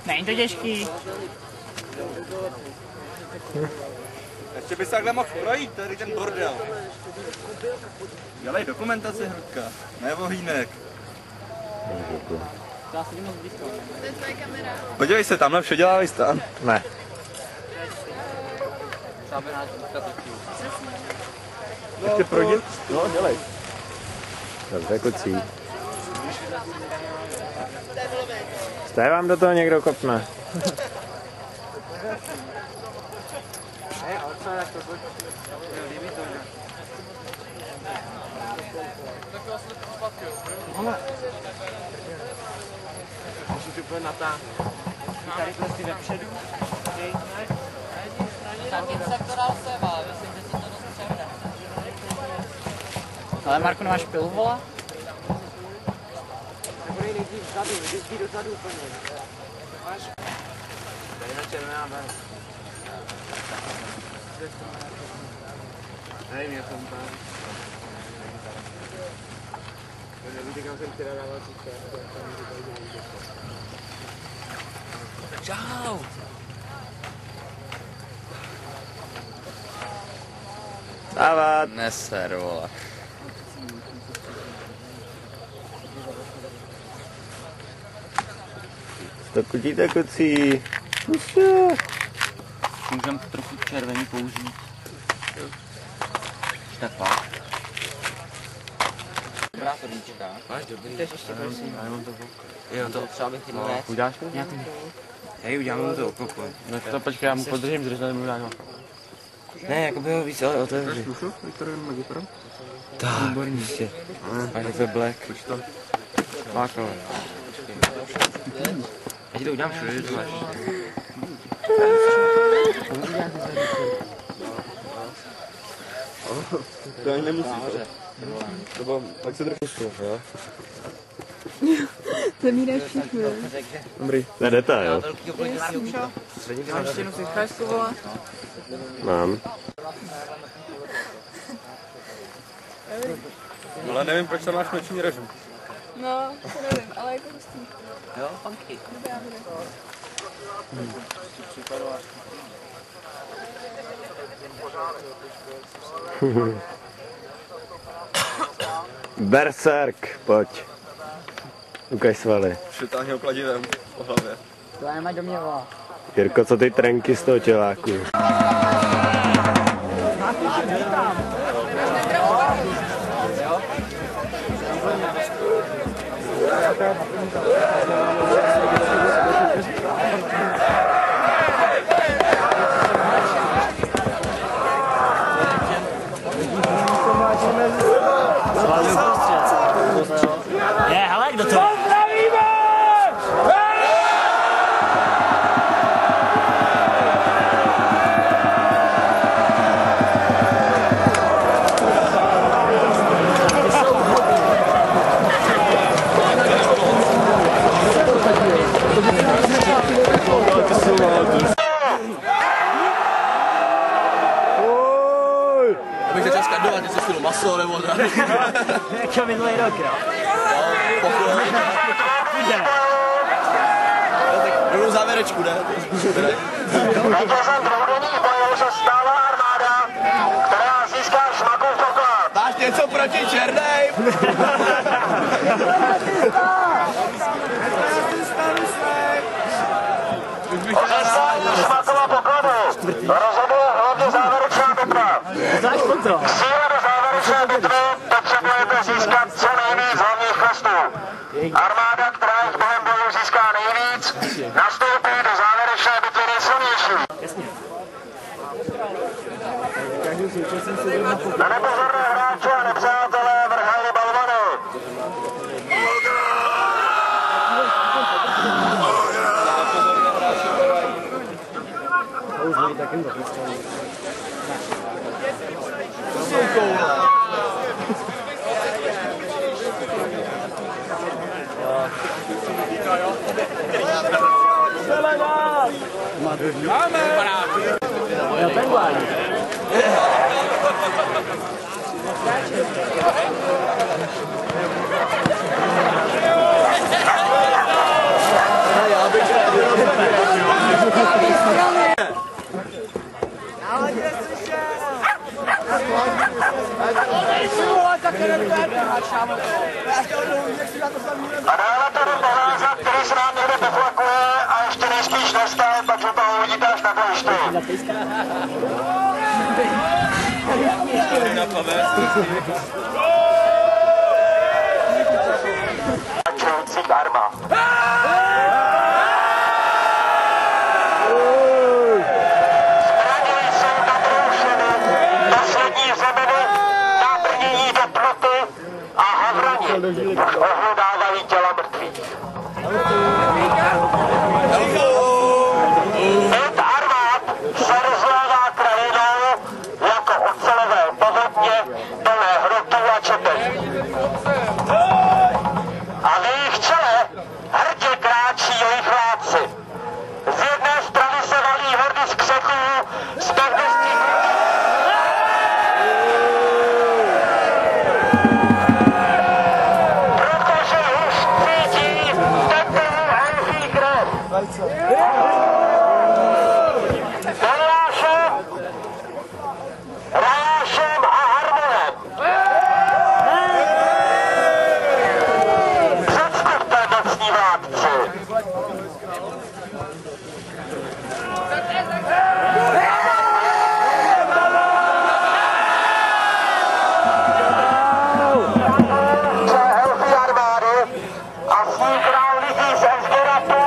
Není to těžký. Ještě bys takhle mohl projít, tady ten bordel. Dělej dokumentaci, Hrudka, ne vohýnek. To je tvoje kamera. Podívej se, tamhle vše dělá stan. Ne. Ještě projít? No, dělej. Dobře, kucí. Jste vám do toho někdo kopne? Můžu to natáhnout. Tady prostě vepředu. Taky sektorál se má, myslím, že se to dost převede. Ale Marku, nemáš pilu, vole? Nebo nejdřív vzadu, jdi dozadu úplně. Máš? Tady na červená ven. Nevím, jak jsem tam. Nevíte, kam jsem teda dával Čau! Dávat. Neser, vole. To kutíte, kucí. Můžeme trochu červený použít. Tak pak. Dobrá podíčka. Máš dobrý. Teď ještě prosím. Já mám to oko. Jo, to Třeba bych ti mohl Uděláš to? já to. Hej, udělám mu to oko. No to počkej, já mu podržím, když nemůžu dát. Ne, jako by ho víc, ale otevři. Tak, ještě. Máš takhle black. Fakt, ale. Já ti to udělám všude, to máš. To ani nemusíš. To tak se trochu jo? Zamíráš všechno. Dobrý. To je detail. Máš ještě jednu synchrajsku, vole? Mám. Ale nevím, proč tam máš noční režim. No, to nevím, ale jako hustý. Jo, funky. Dobrá, bude. Berserk, pojď. Ukaž svaly. Přitáhni ho kladivem po hlavě. To já nemají do mě, vole. Jirko, co ty trenky z toho těláku? Je, hele, kdo to? Abych začal skandovat, jestli chvíli maso nebo tak. Jak minulý rok, jo? Rovnou závěrečku, ne? Vítězem dvoudenních bojů se stala armáda, která získá šmakův poklad. Máš něco proti černej? Odevzdání šmakova pokladu rozhoduje hlavně závěrečná bitva. Síla do závěrečné bitvy potřebujete získat co nejvíc hlavních chvostů. Armáda, která jich během boju získá nejvíc, nastoupí do závěrečné bitvy nejsilnější. Na nepozorné hráče a nepřátelé vrhají balvany. Jo, takhle. Já bych A dále tady pohlázat, který se nám někde poflakuje a ještě nejspíš nestane, takže to uvidíte až na bojišti. Čelcích armád. Zbraně jsou nabroušeny, poslední zeminy, náplnění do ploty a havrani už ohledávají těla mrtvých. 5 armád se rozlévá krajinou jako ocelové povodně plné hrotů a četení. A v jejich čele hrdě kráčí jejich vládci. Z jedné strany se valí hordy z křeků, z pevností protože už cítí tepelou elfí krev. Rášem a Harmonem. Předstupte, mocní vládci. Elfí armády a s ním král lidí z Esgeratu.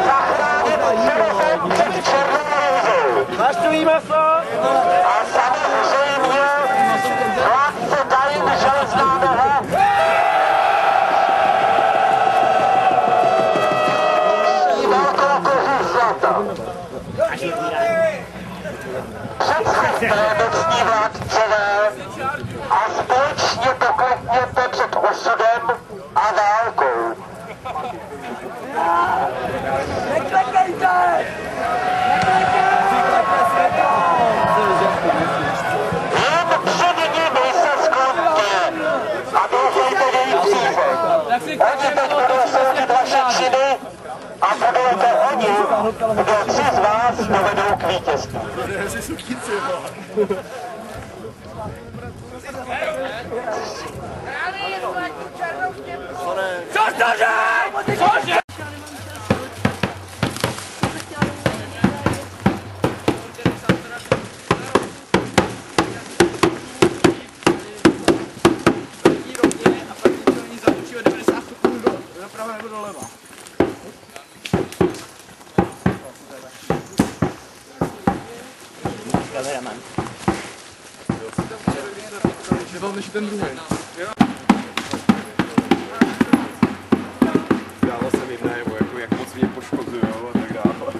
Zachránit Černochem před černou hrůzou. Máš tu jí maso? A samozřejmě vládce Dain železná noha. Nosí velkou kožu zlata. Představte, mocní vládcové, a společně poklekněte před osudem a válkou. Jen před nimi se skloňte a doufejte v jejich příběh. Oni teď budou soudit vaše činy a budou to oni, kdo 3 z vás dovedou k vítězství. Dával jsem jim najevo, jako jak moc mě poškozujou a tak dále.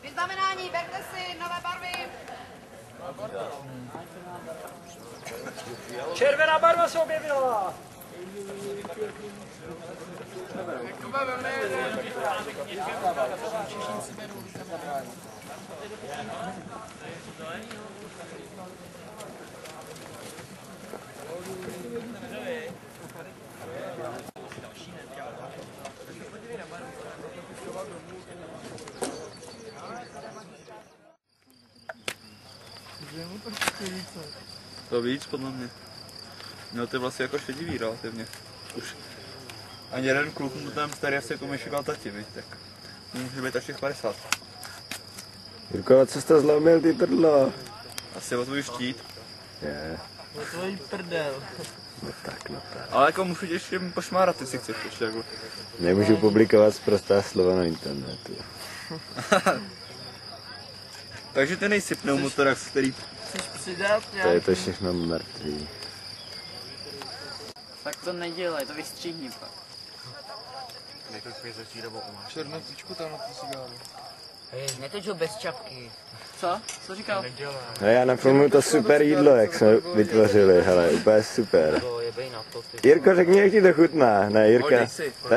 Vyznamenání, berte si nové barvy. Červená barva se objevila! To víc, podle mě. Měl ty vlasy jako šedivý relativně. Už ani jeden kluk mu tam starý asi jako myšikal tati, viď, tak může být až těch 50. Jirko, co jste zlomil ty trdlo? Asi o tvůj štít. Je, O tvojí prdel. no tak, no tak. Ale jako můžu tě ještě pošmárat, ty si chceš ještě jako. Nemůžu publikovat zprostá slova na internetu. Takže ty nejsi pneumotorax, který... Chceš přidat To je to všechno mrtvý. Tak to nedělej, to vystříhni pak. černotičku tam na ty cigáru. Netoč ho bez čapky. Co? Co říkal? No já nafilmuju to super jídlo, jak jsme vytvořili, hele, úplně super. To je bej na to, ty. Jirko, řekni, jak ti to chutná, ne Jirka? Hodej si. Tady